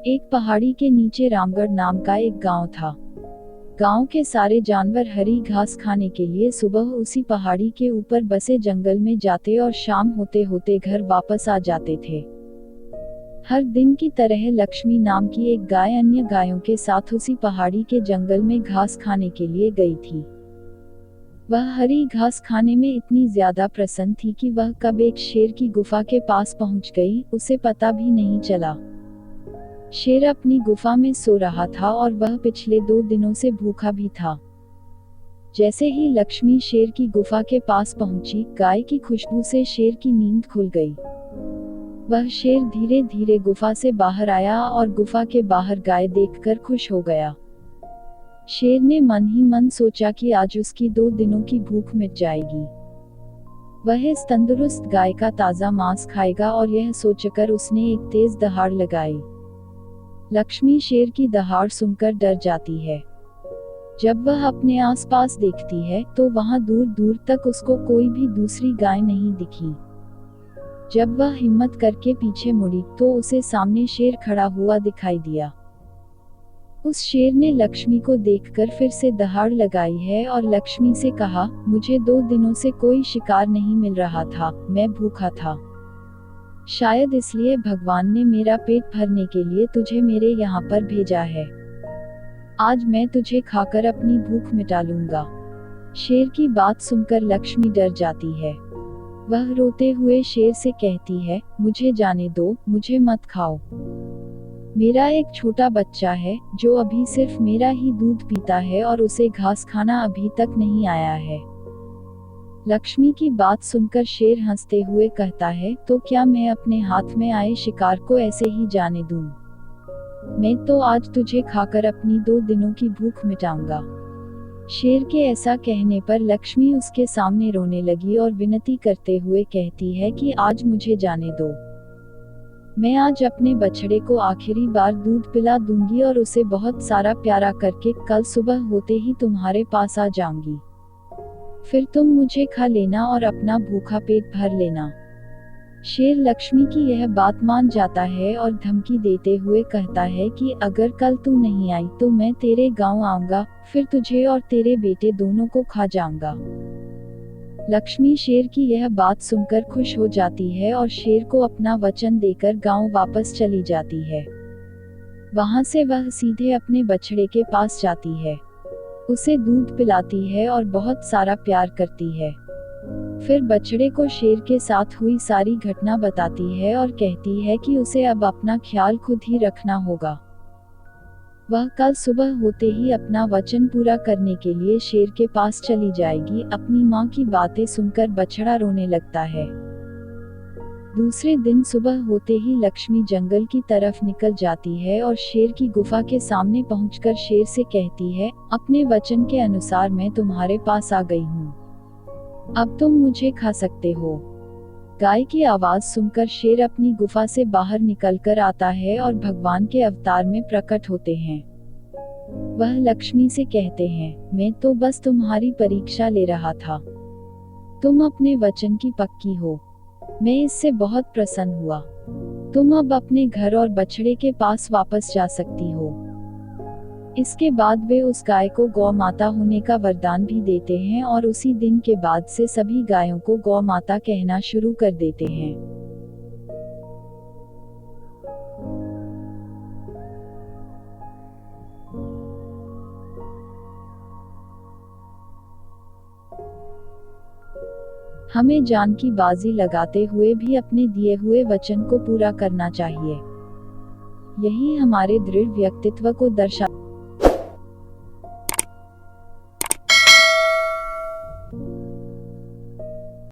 एक पहाड़ी के नीचे रामगढ़ नाम का एक गांव था। गांव के सारे जानवर हरी घास खाने के लिए सुबह उसी पहाड़ी के ऊपर बसे जंगल में जाते और शाम होते होते घर वापस आ जाते थे। हर दिन की तरह लक्ष्मी नाम की एक गाय अन्य गायों के साथ उसी पहाड़ी के जंगल में घास खाने के लिए गई थी। वह हरी घास खाने में इतनी ज्यादा प्रसन्न थी कि वह कब एक शेर की गुफा के पास पहुंच गई, उसे पता भी नहीं चला। शेर अपनी गुफा में सो रहा था और वह पिछले 2 दिनों से भूखा भी था। जैसे ही लक्ष्मी शेर की गुफा के पास पहुंची, गाय की खुशबू से शेर की नींद खुल गई। वह शेर धीरे धीरे गुफा से बाहर आया और गुफा के बाहर गाय देखकर खुश हो गया। शेर ने मन ही मन सोचा कि आज उसकी 2 दिनों की भूख मिट जाएगी। वह इस तंदुरुस्त गाय का ताजा मांस खाएगा और यह सोचकर उसने एक तेज दहाड़ लगाई। लक्ष्मी शेर की दहाड़ सुनकर डर जाती है। जब वह अपने आसपास देखती है तो वहां दूर दूर तक उसको कोई भी दूसरी गाय नहीं दिखी। जब वह हिम्मत करके पीछे मुड़ी तो उसे सामने शेर खड़ा हुआ दिखाई दिया। उस शेर ने लक्ष्मी को देखकर फिर से दहाड़ लगाई है और लक्ष्मी से कहा, मुझे 2 दिनों से कोई शिकार नहीं मिल रहा था, मैं भूखा था। शायद इसलिए भगवान ने मेरा पेट भरने के लिए तुझे मेरे यहाँ पर भेजा है। आज मैं तुझे खाकर अपनी भूख मिटा लूंगा। शेर की बात सुनकर लक्ष्मी डर जाती है। वह रोते हुए शेर से कहती है, मुझे जाने दो, मुझे मत खाओ। मेरा एक छोटा बच्चा है जो अभी सिर्फ मेरा ही दूध पीता है और उसे घास खाना अभी तक नहीं आया है। लक्ष्मी की बात सुनकर शेर हंसते हुए कहता है, तो क्या मैं अपने हाथ में आए शिकार को ऐसे ही जाने दूं? मैं तो आज तुझे खाकर अपनी 2 दिनों की भूख मिटाऊंगा। शेर के ऐसा कहने पर लक्ष्मी उसके सामने रोने लगी और विनती करते हुए कहती है कि आज मुझे जाने दो। मैं आज अपने बछड़े को आखिरी बार दूध पिला दूंगी और उसे बहुत सारा प्यारा करके कल सुबह होते ही तुम्हारे पास आ जाऊंगी। फिर तुम मुझे खा लेना और अपना भूखा पेट भर लेना। शेर लक्ष्मी की यह बात मान जाता है और धमकी देते हुए कहता है कि अगर कल तू नहीं आई तो मैं तेरे गांव आऊंगा, फिर तुझे और तेरे बेटे दोनों को खा जाऊंगा। लक्ष्मी शेर की यह बात सुनकर खुश हो जाती है और शेर को अपना वचन देकर गांव वापस चली जाती है। वहां से वह सीधे अपने बछड़े के पास जाती है, उसे दूध पिलाती है और बहुत सारा प्यार करती है। फिर बछड़े को शेर के साथ हुई सारी घटना बताती है और कहती है कि उसे अब अपना ख्याल खुद ही रखना होगा। वह कल सुबह होते ही अपना वचन पूरा करने के लिए शेर के पास चली जाएगी। अपनी माँ की बातें सुनकर बछड़ा रोने लगता है। दूसरे दिन सुबह होते ही लक्ष्मी जंगल की तरफ निकल जाती है और शेर की गुफा के सामने पहुंचकर शेर से कहती है, अपने वचन के अनुसार मैं तुम्हारे पास आ गई हूँ, अब तुम मुझे खा सकते हो। गाय की आवाज सुनकर शेर अपनी गुफा से बाहर निकलकर आता है और भगवान के अवतार में प्रकट होते हैं। वह लक्ष्मी से कहते हैं, मैं तो बस तुम्हारी परीक्षा ले रहा था, तुम अपने वचन की पक्की हो, मैं इससे बहुत प्रसन्न हुआ। तुम अब अपने घर और बछड़े के पास वापस जा सकती हो। इसके बाद वे उस गाय को गौ माता होने का वरदान भी देते हैं और उसी दिन के बाद से सभी गायों को गौ माता कहना शुरू कर देते हैं। हमें जान की बाजी लगाते हुए भी अपने दिए हुए वचन को पूरा करना चाहिए। यही हमारे दृढ़ व्यक्तित्व को दर्शा